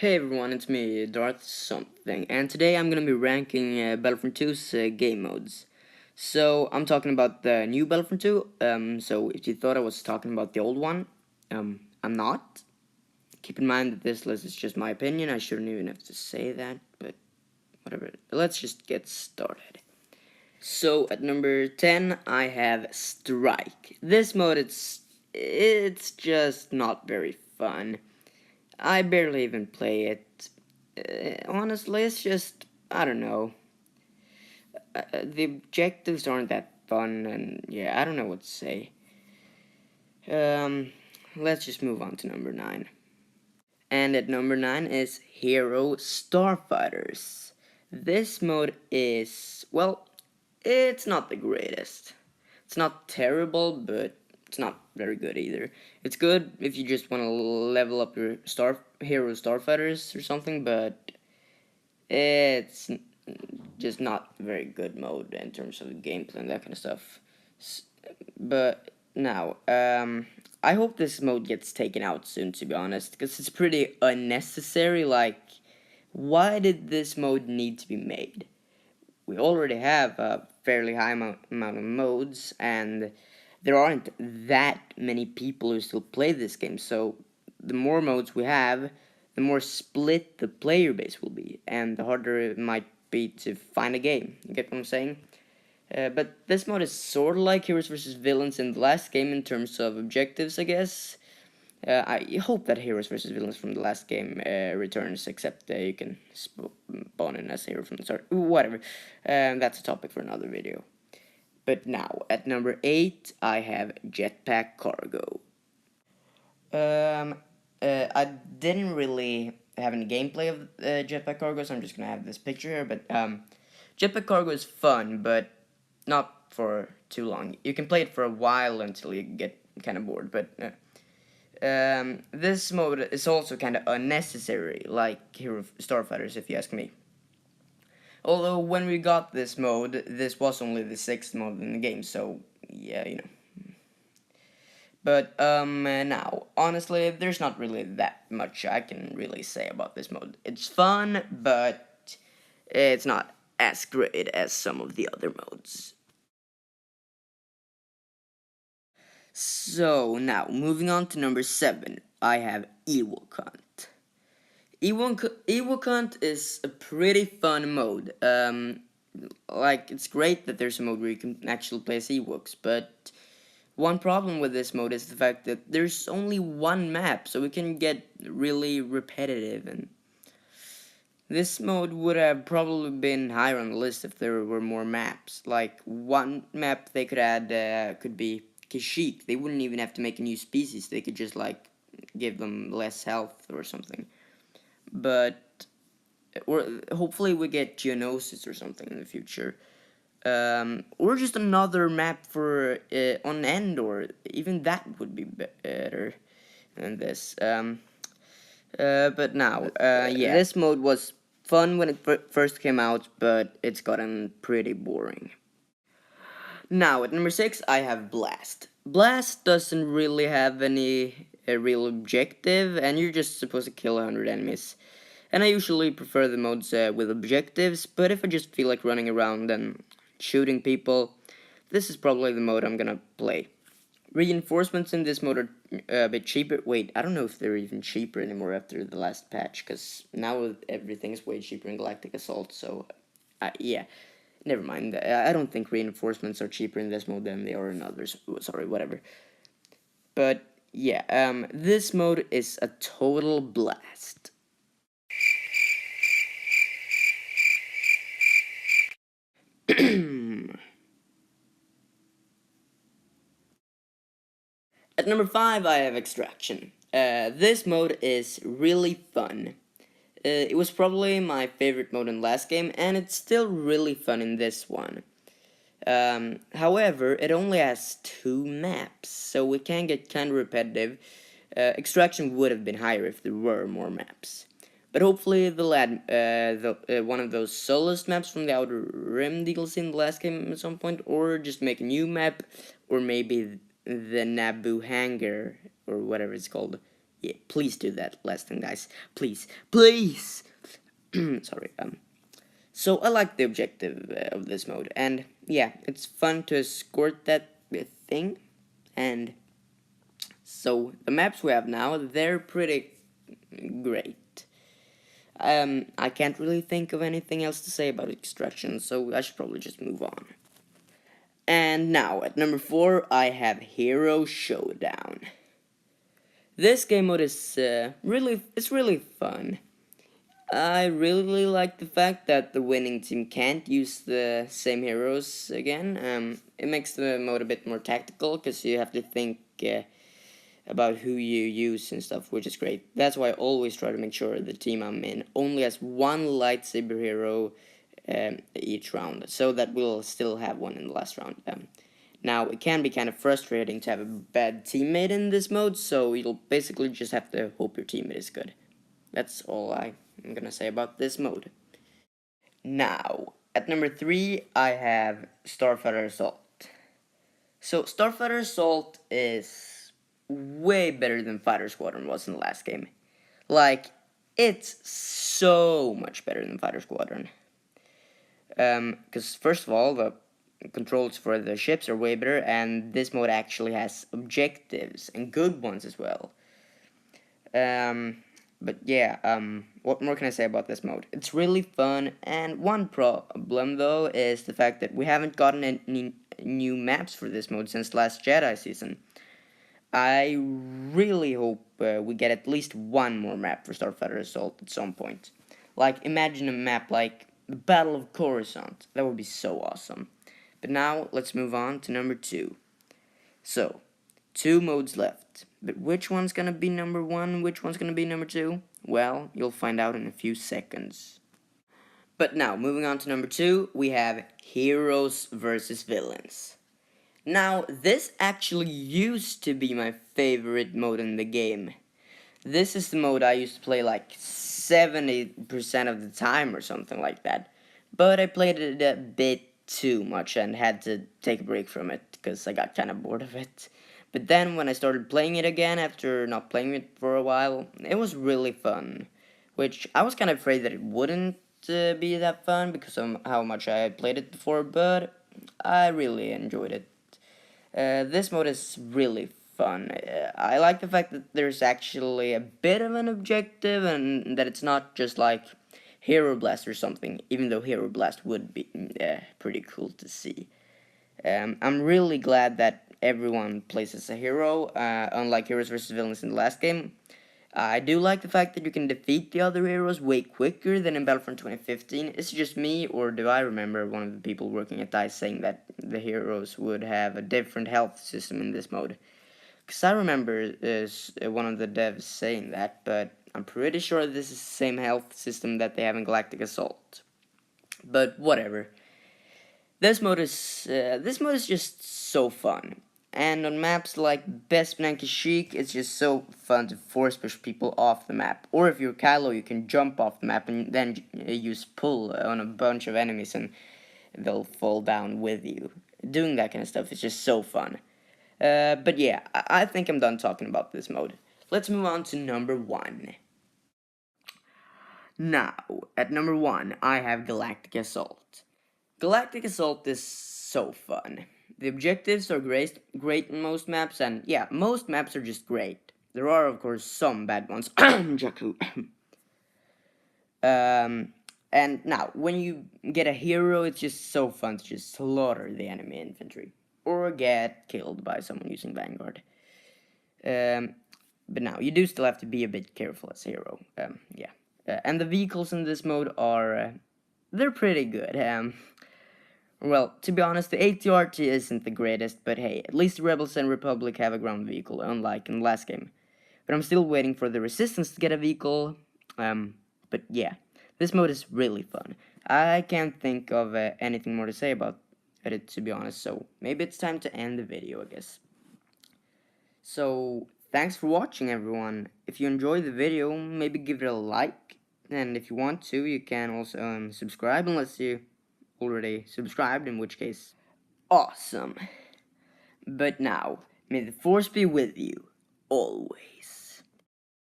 Hey everyone, it's me, Darth something, and today I'm gonna be ranking Battlefront 2's game modes. So I'm talking about the new Battlefront 2. So if you thought I was talking about the old one, I'm not. Keep in mind that this list is just my opinion. I shouldn't even have to say that, but whatever. Let's just get started. So at number 10, I have Strike. This mode, it's just not very fun. I barely even play it. Honestly, it's just, I don't know. The objectives aren't that fun, and yeah, I don't know what to say. Um, let's just move on to number 9. And at number 9 is Hero Starfighters. This mode is, well, it's not the greatest. It's not terrible, but it's not very good either. It's good if you just want to level up your hero starfighters or something, but it's just not very good mode in terms of gameplay and that kind of stuff. But now, I hope this mode gets taken out soon, to be honest, because it's pretty unnecessary. Like, why did this mode need to be made? We already have a fairly high amount of modes, and there aren't that many people who still play this game, so the more modes we have, the more split the player base will be, and the harder it might be to find a game. You get what I'm saying? But this mode is sort of like Heroes vs. Villains in the last game in terms of objectives, I guess. I hope that Heroes vs. Villains from the last game returns, except you can spawn in as a hero from the start. Whatever. That's a topic for another video. But now, at number 8, I have Jetpack Cargo. I didn't really have any gameplay of Jetpack Cargo, so I'm just gonna have this picture here. But Jetpack Cargo is fun, but not for too long. You can play it for a while until you get kind of bored, but this mode is also kind of unnecessary, like Hero Starfighters, if you ask me. Although, when we got this mode, this was only the 6th mode in the game, so, yeah, you know. But, now, honestly, there's not really that much I can really say about this mode. It's fun, but it's not as great as some of the other modes. So, now, moving on to number 7, I have Ewok Hunt. Ewok Hunt is a pretty fun mode. Like, it's great that there's a mode where you can actually play as Ewoks, but one problem with this mode is the fact that there's only one map, so it can get really repetitive, and this mode would have probably been higher on the list if there were more maps. Like, one map they could add could be Kashyyyk. They wouldn't even have to make a new species. They could just, like, give them less health or something. But, or hopefully we get Geonosis or something in the future. Or just another map for on Endor. Even that would be better than this. But now, yeah, this mode was fun when it first came out, but it's gotten pretty boring. Now, at number 6, I have Blast. Blast doesn't really have any real objective, and you're just supposed to kill 100 enemies. And I usually prefer the modes with objectives, but if I just feel like running around and shooting people, this is probably the mode I'm gonna play. Reinforcements in this mode are a bit cheaper. Wait, I don't know if they're even cheaper anymore after the last patch, because now everything's way cheaper in Galactic Assault, so yeah. Never mind. I don't think reinforcements are cheaper in this mode than they are in others. Sorry, whatever. But yeah, this mode is a total blast. At number 5, I have Extraction. This mode is really fun. It was probably my favorite mode in the last game, and it's still really fun in this one. However, it only has 2 maps, so it can get kind of repetitive. Extraction would have been higher if there were more maps. But hopefully they'll add one of those soloist maps from the Outer Rim DLC in the last game at some point, or just make a new map, or maybe the Naboo Hangar, or whatever it's called. Yeah, please do that last thing, guys. Please, please. Sorry. So I like the objective of this mode, and yeah, it's fun to escort that thing. And so the maps we have now, they're pretty great. I can't really think of anything else to say about Extraction, so I should probably just move on. And now, at number 4, I have Hero Showdown. This game mode is really fun. I really like the fact that the winning team can't use the same heroes again. It makes the mode a bit more tactical, because you have to think about who you use and stuff, which is great. That's why I always try to make sure the team I'm in only has one lightsaber hero each round, so that we'll still have one in the last round. Now, it can be kind of frustrating to have a bad teammate in this mode, so you'll basically just have to hope your teammate is good. That's all I'm gonna say about this mode. Now, at number 3, I have Starfighter Assault. So, Starfighter Assault is way better than Fighter Squadron was in the last game. Like, it's so much better than Fighter Squadron. Because first of all, the controls for the ships are way better, and this mode actually has objectives, and good ones as well. But yeah, what more can I say about this mode? It's really fun, and one problem though is the fact that we haven't gotten any new maps for this mode since last Jedi season. I really hope we get at least one more map for Starfighter Assault at some point. Like, imagine a map like the Battle of Coruscant. That would be so awesome. But now, let's move on to number 2. So, 2 modes left. But which one's gonna be number 1? Which one's gonna be number 2? Well, you'll find out in a few seconds. But now, moving on to number 2, we have Heroes versus Villains. Now, this actually used to be my favorite mode in the game. This is the mode I used to play like 70% of the time or something like that. But I played it a bit too much and had to take a break from it because I got kind of bored of it. But then when I started playing it again after not playing it for a while, it was really fun. Which I was kind of afraid that it wouldn't be that fun because of how much I had played it before, but I really enjoyed it. This mode is really fun. I like the fact that there's actually a bit of an objective and that it's not just like Hero Blast or something, even though Hero Blast would be pretty cool to see. I'm really glad that everyone plays as a hero, unlike Heroes vs. Villains in the last game. I do like the fact that you can defeat the other heroes way quicker than in Battlefront 2015. Is it just me, or do I remember one of the people working at 2’s saying that the heroes would have a different health system in this mode? Because I remember one of the devs saying that, but I'm pretty sure this is the same health system that they have in Galactic Assault. But whatever. This mode is just so fun. And on maps like Bespin and Kashyyyk, it's just so fun to force push people off the map. Or if you're Kylo, you can jump off the map and then use pull on a bunch of enemies and they'll fall down with you. Doing that kind of stuff is just so fun. But yeah, I think I'm done talking about this mode. Let's move on to number 1. Now, at number 1, I have Galactic Assault. Galactic Assault is so fun. The objectives are great in most maps, and yeah, most maps are just great. There are, of course, some bad ones. Jakku. And now, when you get a hero, it's just so fun to just slaughter the enemy infantry. Or get killed by someone using Vanguard. But now, you do still have to be a bit careful as a hero. Yeah. And the vehicles in this mode are... they're pretty good. Well, to be honest, the AT-RT isn't the greatest, but hey, at least the Rebels and Republic have a ground vehicle, unlike in the last game. But I'm still waiting for the Resistance to get a vehicle. But yeah, this mode is really fun. I can't think of anything more to say about it, to be honest, so maybe it's time to end the video, I guess. So, thanks for watching, everyone. If you enjoyed the video, maybe give it a like, and if you want to, you can also subscribe, unless you already subscribed, in which case, awesome. But now, may the Force be with you, always.